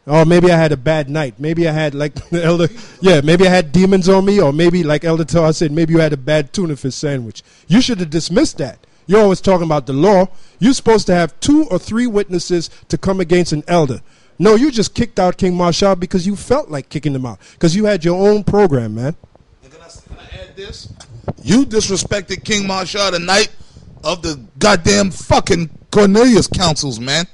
Or maybe I had a bad night. Maybe I had, like the elder, maybe I had demons on me. Or maybe, like Elder Tar said, maybe you had a bad tuna fish sandwich. You should have dismissed that. You're always talking about the law. You're supposed to have 2 or 3 witnesses to come against an elder. No, you just kicked out King Marshall because you felt like kicking him out. Because you had your own program, man. And can I add this? You disrespected King Marshall the night of the goddamn fucking Cornelius councils, man.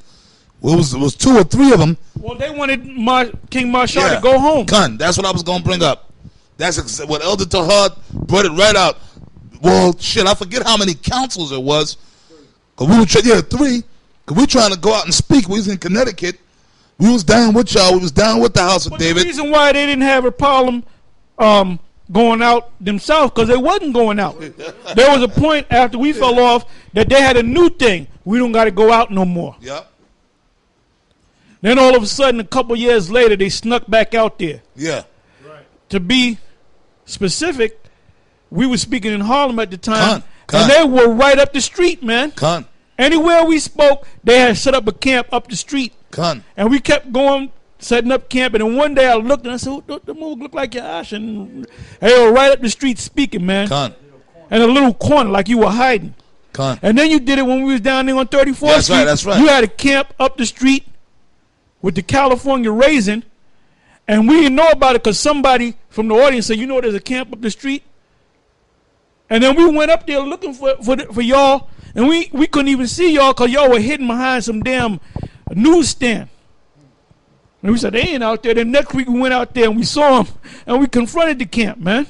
It was 2 or 3 of them. Well, they wanted King Marshall to go home. That's what I was going to bring up. That's what Elder Tahad brought it right out. Well, shit, I forget how many councils it was. 3. Because we trying to go out and speak. We was in Connecticut. We was down with y'all. We was down with the House of David. The reason why they didn't have a problem going out themselves, because they wasn't going out. There was a point after we fell off that they had a new thing. We don't got to go out no more. Yep. Then all of a sudden, a couple years later, they snuck back out there. Yeah. Right. To be specific, we were speaking in Harlem at the time, and they were right up the street, man. Anywhere we spoke, they had set up a camp up the street. And we kept going, setting up camp, and then one day I looked and I said, the move look like your ash, and they were right up the street speaking, man. And a little corner like you were hiding. And then you did it when we was down there on 34th Street. That's right. You had a camp up the street with the California Raisin, and we didn't know about it because somebody from the audience said, you know there's a camp up the street? And then we went up there looking for y'all, and we couldn't even see y'all because y'all were hidden behind some damn newsstand. And we said, they ain't out there. Then next week we went out there and we saw them, and we confronted the camp, man.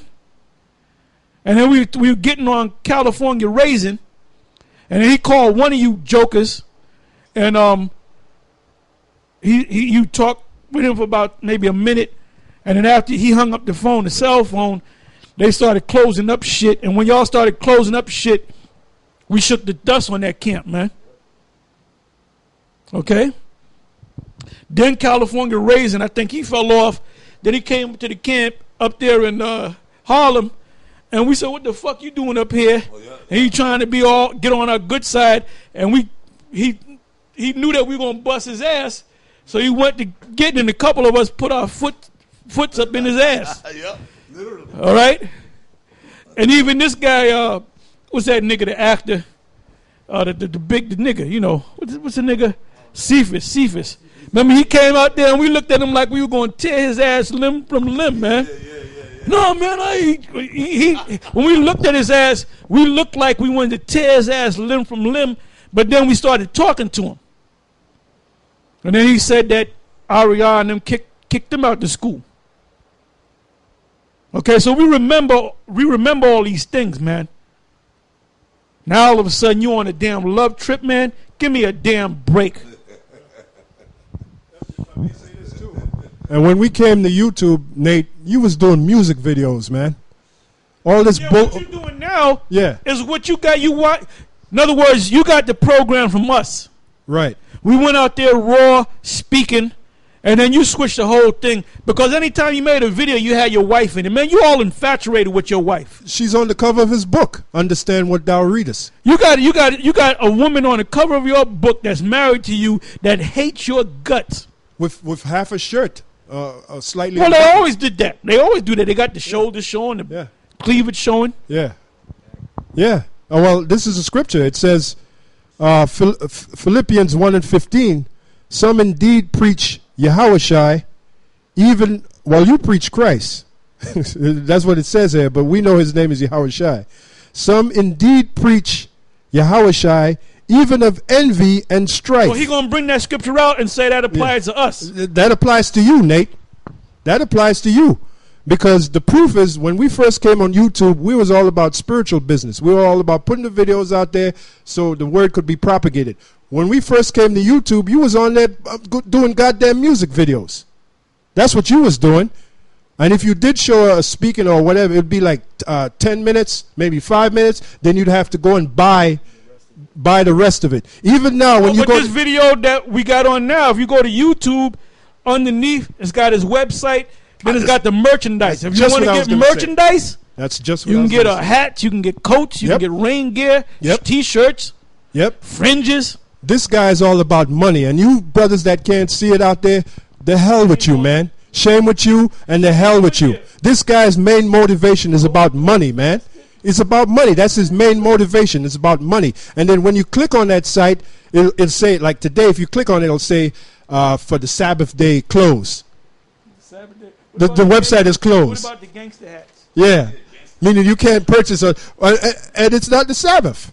And then we were getting on California Raisin, and then he called one of you jokers, and you talked with him for about maybe a minute, and then after he hung up the phone, the cell phone, they started closing up shit. And when y'all started closing up shit, we shook the dust on that camp, man. Okay? Then California Raisin, I think he fell off. Then he came to the camp up there in Harlem, and we said, what the fuck you doing up here? And he trying to get on our good side, and he knew that we were going to bust his ass, so he went to get, and a couple of us put our foots up in his ass. Yep, literally. All right? And even this guy, what's that nigga, the actor? The nigga, you know. What's the nigga? Cephas. Remember, he came out there and we looked at him like we were going to tear his ass limb from limb, man. Yeah. No, man, when we looked at his ass, we looked like we wanted to tear his ass limb from limb, but then we started talking to him. And then he said that Ariana and them kicked him out the school. Okay, so we remember all these things, man. Now all of a sudden you on a damn love trip, man. Give me a damn break. And when we came to YouTube, Nate, you was doing music videos, man. All this what you're doing now is what you got. You want, in other words, you got the program from us. Right. We went out there raw, speaking, and then you switched the whole thing. Because anytime you made a video, you had your wife in it. Man, you all infatuated with your wife. She's on the cover of his book, Understand What Thou Readest. You got a woman on the cover of your book that's married to you that hates your guts. With half a shirt. Slightly. Well, they always did that. They always do that. They got the shoulders showing, the cleavage showing. Yeah. Oh, well, this is a scripture. It says, Philippians 1:15, some indeed preach Yahushai, even while you preach Christ. That's what it says here, but we know his name is Yahushai. Some indeed preach Yahushai, even of envy and strife. Well, he's going to bring that scripture out and say that applies to us. That applies to you, Nate. That applies to you. Because the proof is, when we first came on YouTube, we was all about spiritual business. We were all about putting the videos out there so the word could be propagated. When we first came to YouTube, you was on there doing goddamn music videos. That's what you was doing. And if you did show a speaking or whatever, it would be like 10 minutes, maybe 5 minutes. Then you'd have to go and buy the rest of it. Even now, when you go, this video that we got on now, if you go to YouTube, underneath it's got his website. Then it's got the merchandise. If you want to get merchandise, that's just what you can get a hat, you can get coats, you can get rain gear, T-shirts, fringes. This guy is all about money, and you brothers that can't see it out there, The hell with you, man. Shame with you and the hell with you. This guy's main motivation is about money, man. It's about money. That's his main motivation. It's about money. And then when you click on that site, it'll say, like today, if you click on it, it'll say for the Sabbath day closed. The website is closed. What about the gangster hats? Yeah. Meaning you can't purchase and it's not the Sabbath.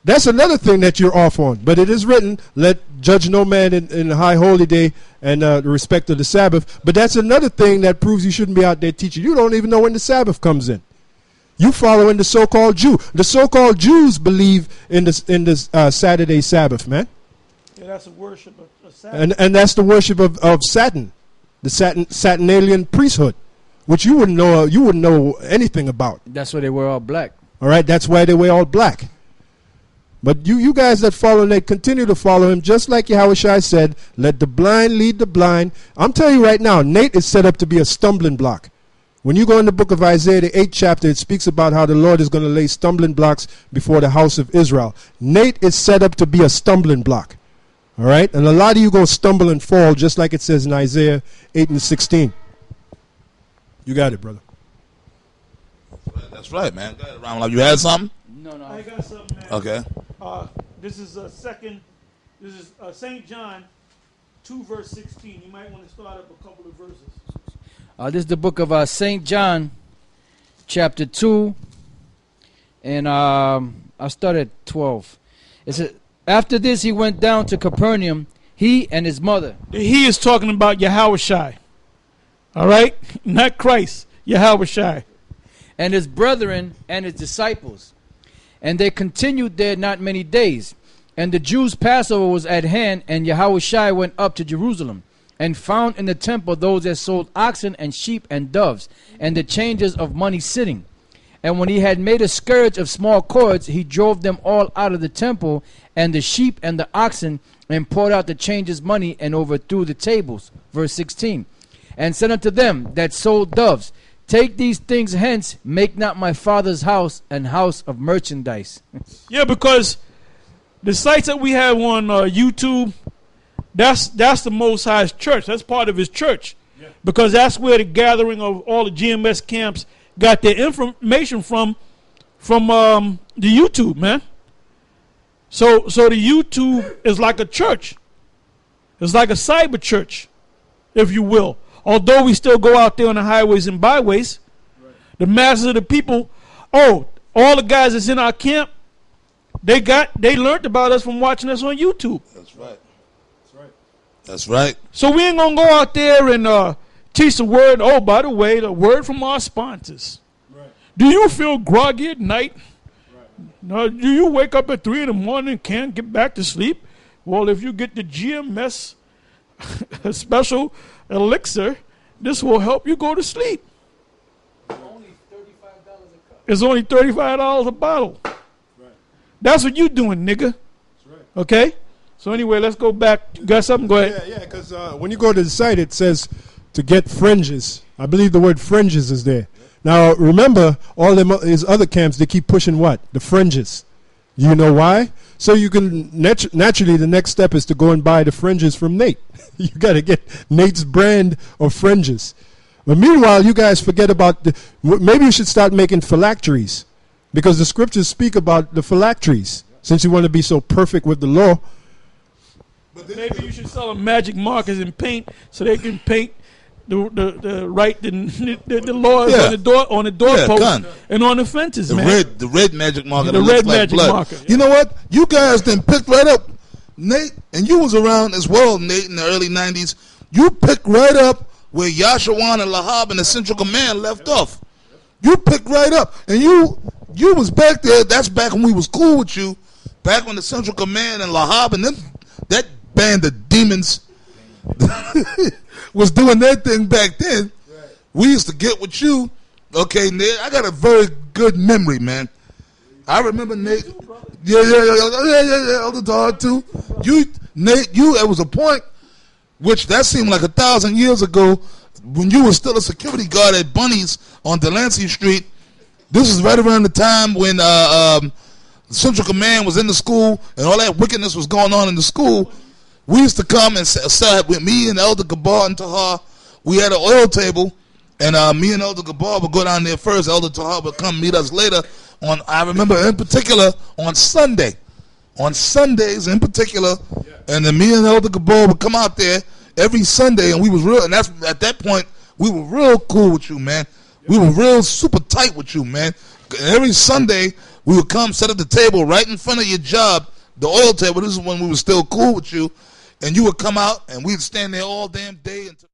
That's another thing that you're off on. But it is written, let judge no man in the high holy day and the respect of the Sabbath. But that's another thing that proves you shouldn't be out there teaching. You don't even know when the Sabbath comes in. You following the so-called Jew. The so-called Jews believe in this Saturday Sabbath, man. Yeah, that's a worship of Saturn. And that's the worship of Saturn, the Saturnalian priesthood, which you wouldn't know anything about. That's why they wear all black. All right, that's why they wear all black. But you guys that follow Nate, continue to follow him, just like Yahushua said, let the blind lead the blind. I'm telling you right now, Nate is set up to be a stumbling block. When you go in the book of Isaiah, the 8th chapter, it speaks about how the Lord is going to lay stumbling blocks before the house of Israel. Nate is set up to be a stumbling block. All right? And a lot of you go stumble and fall, just like it says in Isaiah 8 and 16. You got it, brother. That's right, man. Go ahead, Ron. You had something? No. I got something, man. Okay. This is St. John 2, verse 16. You might want to start up a couple of verses. This is the book of St. John, chapter 2, and I started at 12. It says, after this he went down to Capernaum, he and his mother. He is talking about Yahushua. All right? Not Christ, Yahushua. And his brethren and his disciples. And they continued there not many days. And the Jews' Passover was at hand, and Yahushua went up to Jerusalem, and found in the temple those that sold oxen and sheep and doves, and the changers of money sitting. And when he had made a scourge of small cords, he drove them all out of the temple, and the sheep and the oxen, and poured out the changers' money, and overthrew the tables. Verse 16. And said unto them that sold doves, take these things hence, make not my Father's house an house of merchandise. Yeah, because the sites that we have on YouTube, that's the Most High's church. That's part of his church. Yeah. Because that's where the gathering of all the GMS camps got their information from the YouTube, man. So the YouTube is like a church. It's like a cyber church, if you will. Although we still go out there on the highways and byways, right. The masses of the people, all the guys that's in our camp, they learned about us from watching us on YouTube. That's right. That's right. So we ain't going to go out there and teach the word. Oh, by the way, the word from our sponsors. Right. Do you feel groggy at night? Right. No, do you wake up at 3 in the morning and can't get back to sleep? Well, if you get the GMS special elixir, this will help you go to sleep. Only $35 a cup. It's only $35 a bottle. Right. That's what you doing, nigga. That's right. Okay? So anyway, let's go back. You got something? Go ahead. Yeah, because when you go to the site, it says to get fringes. I believe the word fringes is there. Yeah. Now, remember, all them his other camps, they keep pushing what? The fringes. You know why? So you can, naturally, the next step is to go and buy the fringes from Nate. You got to get Nate's brand of fringes. But meanwhile, you guys forget about maybe you should start making phylacteries, because the scriptures speak about the phylacteries, since you want to be so perfect with the law. Maybe you should sell them magic markers and paint so they can paint the laws on the doorpost and on the fences, the red magic marker. The red magic marker. You know what? You guys then picked right up, Nate, and you was around as well, Nate, in the early 90s. You picked right up where Yashawan and Lahab and the Central Command left off. You picked right up, and you was back there. That's back when we was cool with you, back when the Central Command and Lahab and them, that band of demons was doing their thing back then. Right. We used to get with you. Okay, Nate, I got a very good memory, man. I remember Nate. Yeah, Elder Todd too. Nate, it was a point which that seemed like 1,000 years ago when you were still a security guard at Bunny's on Delancey Street. This is right around the time when the Central Command was in the school and all that wickedness was going on in the school. We used to come and sit with me and Elder Gabar and Tahar. We had an oil table, and me and Elder Gabar would go down there first. Elder Tahar would come meet us later. I remember in particular on Sunday. On Sundays in particular, and then me and Elder Gabar would come out there every Sunday, and we was real. And that's at that point we were real cool with you, man. We were real super tight with you, man. And every Sunday we would come set at the table right in front of your job, the oil table. This is when we were still cool with you, and you would come out, and we'd stand there all damn day until